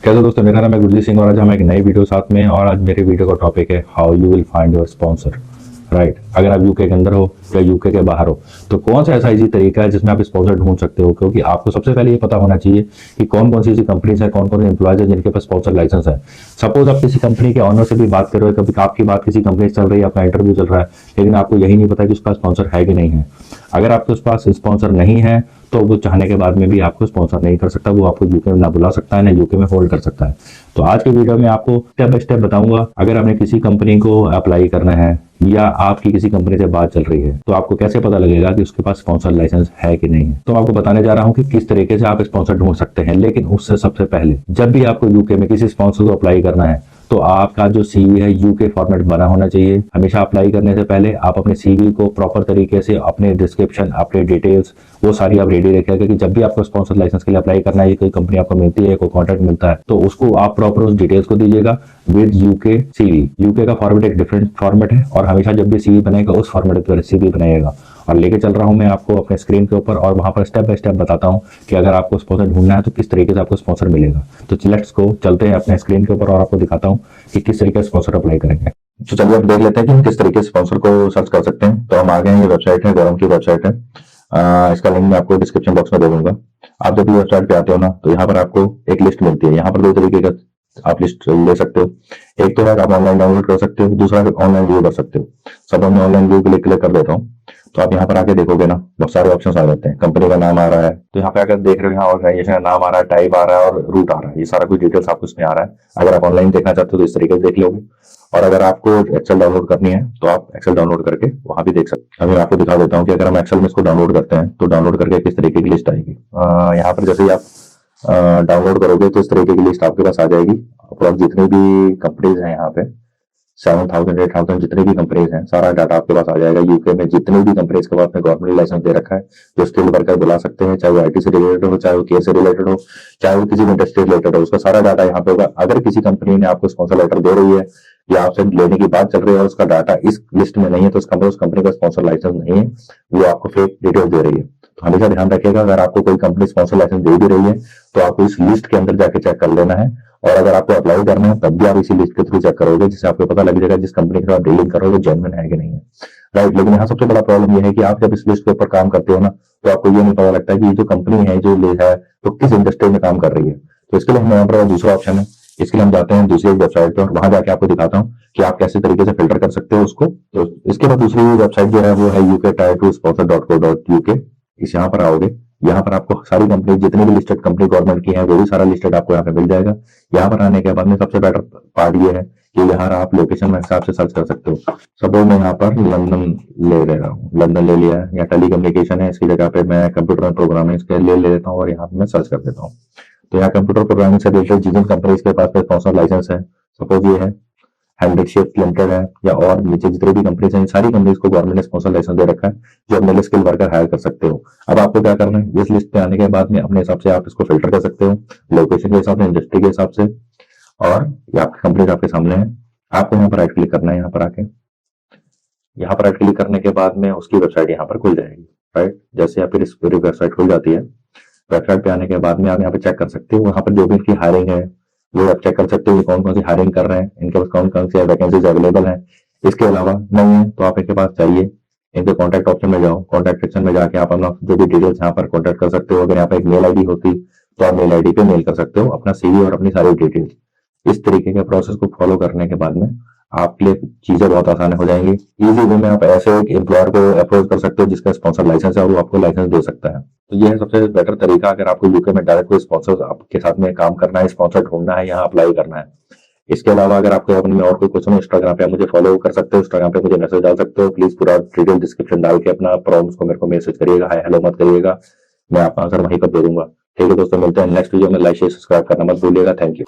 कैसे दोस्तों, मेरा नाम है गुरजीत सिंह और आज हम एक नई वीडियो साथ में हैं। और आज मेरे वीडियो का टॉपिक है how you will find your sponsor. Right, अगर आप यूके के अंदर हो या यूके के बाहर हो तो कौन सा ऐसा इजी तरीका है जिसमें आप स्पॉन्सर ढूंढ सकते हो। क्योंकि आपको सबसे पहले ये पता होना चाहिए कि कौन कौन सी ऐसी कंपनीज है, कौन कौन से एम्प्लॉयज है जिनके पास स्पॉन्सर लाइसेंस है। सपोज आप किसी कंपनी के ऑनर से भी बात कर रहे हो, कभी आपकी बात किसी कंपनी से चल रही है, आपका इंटरव्यू चल रहा है, लेकिन आपको यही नहीं पता कि उसका स्पॉन्सर है कि नहीं है। अगर आपके पास स्पॉन्सर नहीं है तो वो चाहने के बाद में भी आपको स्पॉन्सर नहीं कर सकता, वो आपको यूके में ना बुला सकता है ना यूके में होल्ड कर सकता है। तो आज के वीडियो में आपको स्टेप बाय स्टेप बताऊंगा, अगर आपने किसी कंपनी को अप्लाई करना है या आपकी किसी कंपनी से बात चल रही है तो आपको कैसे पता लगेगा कि उसके पास स्पॉन्सर लाइसेंस है कि नहीं है। तो आपको बताने जा रहा हूं कि किस तरीके से आप स्पॉन्सर ढूंढ सकते हैं। लेकिन उससे सबसे पहले जब भी आपको यूके में किसी स्पॉन्सर को अप्लाई करना है तो आपका जो सीवी है यूके फॉर्मेट बना होना चाहिए। हमेशा अप्लाई करने से पहले आप अपने सीवी को प्रॉपर तरीके से, अपने डिस्क्रिप्शन, अपने डिटेल्स, वो सारी आप रेडी रखिएगा। क्योंकि जब भी आपको स्पॉन्सर लाइसेंस के लिए अप्लाई करना है, कोई कंपनी आपको मिलती है, कोई कॉन्ट्रैक्ट मिलता है, तो उसको आप प्रॉपर उस डिटेल्स को दीजिएगा विद यूके सीवी। यूके का फॉर्मेट एक डिफरेंट फॉर्मेट है और हमेशा जब भी सीवी बनेगा उस फॉर्मेट पर सीवी बनाइएगा। और लेके चल रहा हूं मैं आपको अपने स्क्रीन के ऊपर और वहां पर स्टेप बाय स्टेप बताता हूं कि अगर आपको स्पॉन्सर ढूंढना है तो किस तरीके से आपको स्पॉन्सर मिलेगा। तो लेट्स गो, चलते हैं अपने स्क्रीन के ऊपर और आपको दिखाता हूं कि किस तरीके से स्पॉन्सर अप्लाई करेंगे। तो चलिए अब देख लेते हैं कि हम किस तरीके से स्पॉन्सर को सर्च कर सकते हैं। तो हम आ गए हैं, ये वेबसाइट है, गवर्नमेंट की वेबसाइट है। इसका लिंक मैं आपको डिस्क्रिप्शन बॉक्स में दे दूंगा। आप जब भी वेबसाइट पे आते हो ना तो यहाँ पर आपको एक लिस्ट मिलती है। यहाँ पर दो तरीके का आप लिस्ट ले सकते हो। एक तो है आप ऑनलाइन डाउनलोड कर सकते हो, दूसरा है ऑनलाइन व्यू कर सकते हो। सब मैं ऑनलाइन व्यू के लिए क्लिक कर देता हूँ। तो आप यहाँ पर आके देखोगे ना, बहुत सारे ऑप्शंस आ जाते हैं। कंपनी का नाम आ रहा है, तो यहाँ पे अगर देख रहे हो, यहाँ ऑर्गेनाइजेशन का नाम आ रहा है, टाइप आ रहा है और रूट आ रहा है। ये सारा कुछ डिटेल्स आपको इसमें आ रहा है। अगर आप ऑनलाइन देखना चाहते हो तो इस तरीके से देख लोगे। और अगर आपको एक्सेल डाउनलोड करनी है तो आप एक्सेल डाउनलोड करके वहां भी देख सकते हैं। अभी मैं आपको दिखा देता हूँ कि अगर हम एक्सेल में इसको डाउनलोड करते हैं तो डाउनलोड करके किस तरीके की लिस्ट आएगी। यहाँ पर जैसे ही आप डाउनलोड करोगे तो इस तरीके की लिस्ट आपके पास आ जाएगी। अप्रोक्स जितनी भी कंपनीज हैं यहाँ पे 7,000 8,000 जितने भी कंपनीज हैं, सारा डाटा आपके पास आ जाएगा। यूके में जितने भी कंपनीज के पास में गवर्नमेंट लाइसेंस दे रखा है, जो स्किल्ड वर्कर बुला सकते हैं, चाहे वो आईटी से रिलेटेड हो, चाहे वो केयर से रिलेटेड हो, चाहे वो किसी भी इंडस्ट्री रिलेटेड हो, उसका सारा डाटा यहाँ पे होगा। अगर किसी कंपनी ने आपको स्पॉन्सर लेटर दे रही है या आपसे लेने की बात चल रही है और उसका डाटा इस लिस्ट में नहीं है तो उस कंपनी का स्पॉन्सर लाइसेंस नहीं है, वो आपको फेक डिटेल्स दे रही है। तो हमेशा ध्यान रखिएगा, अगर आपको कोई कंपनी स्पॉन्सर लाइसेंस दे भी रही है तो आपको इस लिस्ट के अंदर जाके चेक कर लेना है। और अगर आपको अप्लाई करना है तब भी आप इसी लिस्ट के थ्रू चेक करोगे, जिससे आपको पता लग जाएगा जिस कंपनी के साथ डीलिंग कर रहे हो वो जेन्युइन है कि नहीं है। राइट, लेकिन यहाँ सबसे बड़ा प्रॉब्लम ये है कि आप जब इस लिस्ट के ऊपर काम करते हो ना तो आपको ये नहीं पता लगता है कि ये जो कंपनी है जो ले है तो किस इंडस्ट्री में काम कर रही है। तो इसके लिए हम यहाँ पर दूसरा ऑप्शन है, इसके लिए हम जाते हैं दूसरी वेबसाइट पर और वहां जाके आपको दिखाता हूँ कि आप कैसे तरीके से फिल्टर कर सकते हो उसको। तो इसके बाद दूसरी वेबसाइट जो है वो है uk tier2sponsor.co.uk। इस यहाँ पर आओगे, यहाँ पर आपको सारी कंपनी, जितनी भी लिस्टेड कंपनी गवर्नमेंट की है वो भी सारा लिस्टेड आपको यहाँ पे मिल जाएगा। यहाँ पर आने के बाद में सबसे बेटर पार्ट ये है कि यहाँ आप लोकेशन में हिसाब से सर्च कर सकते हो। सपोज मैं यहाँ पर लंदन ले रहा हूँ, लंदन ले लिया है, या टेली कम्युनिकेशन है, इसकी जगह पे मैं कंप्यूटर प्रोग्रामिंग के लिए ले लेता हूँ और यहाँ पे मैं सर्च कर देता हूँ। तो यहाँ कंप्यूटर प्रोग्रामिंग से रिलेटेड जिन कंपनीज के पास स्पॉन्सर लाइसेंस है, सपोज ये है हैंड्रिकशिफ्ट लिमिटेड है, या और नीचे जितनी भी कंपनीज हैं, सारी कंपनीज को गवर्नमेंट ने स्पॉन्सर लाइसेंस दे रखा है जो अपने लिए स्किल वर्कर हायर कर सकते हो। अब आपको क्या करना है, इस लिस्ट पे आने के बाद में अपने हिसाब से आप इसको फिल्टर कर सकते हो, लोकेशन के हिसाब से, इंडस्ट्री के हिसाब से, और ये आपकी कंपनीज आपके सामने है। आपको यहाँ पर राइट क्लिक करना है, यहाँ पर आके यहाँ पर राइट क्लिक करने के बाद में उसकी वेबसाइट यहाँ पर खुल जाएगी। राइट, जैसे आप फिर इस पूरी वेबसाइट खुल जाती है, वेबसाइट पे आने के बाद में आप यहाँ पे चेक कर सकते हो, यहाँ पर जो भी इनकी हायरिंग है वो आप चेक कर सकते हो, कौन कौन सी हायरिंग कर रहे हैं, इनके पास कौन कौन सी वैकेंसीज अवेलेबल हैं। इसके अलावा नहीं है तो आप इनके पास चाहिए, इनके कॉन्टैक्ट ऑप्शन में जाओ, कॉन्टैक्ट सेक्शन में जाके आप अपना जो भी डिटेल्स यहाँ पर कॉन्टैक्ट कर सकते हो। अगर यहाँ पर एक मेल आईडी होती तो आप मेल आईडी पे मेल कर सकते हो अपना सीवी और अपनी सारी डिटेल्स। इस तरीके के प्रोसेस को फॉलो करने के बाद में आपके लिए चीजें बहुत आसान हो जाएंगी। इजी वे में आप ऐसे एक एम्प्लॉयर को अप्रोच कर सकते हो जिसका स्पॉन्सर लाइसेंस है और वो आपको लाइसेंस दे सकता है। तो ये है सबसे बेटर तरीका, अगर आपको यूके में डायरेक्ट कोई स्पॉन्सर आपके साथ में काम करना है, स्पॉन्सर ढूंढना है, यहाँ अप्लाई करना है। इसके अलावा अगर आपको अपने में और कोई क्वेश्चन हो, इंस्टाग्राम पे आप मुझे फॉलो कर सकते हो, इंस्टाग्राम पे मुझे मैसेज डाल सकते हो। प्लीज पूरा डिटेल डिस्क्रिप्शन डाल के अपना प्रॉब्लम्स को मेरे को मैसेज करिएगा, हाय हेलो मत करिएगा, मैं आपका आंसर वहीं पर दे दूंगा। ठीक है दोस्तों, मिलते हैं नेक्स्ट वीडियो में। लाइक शेयर सब्सक्राइब करना मत भूलिएगा। Thank you.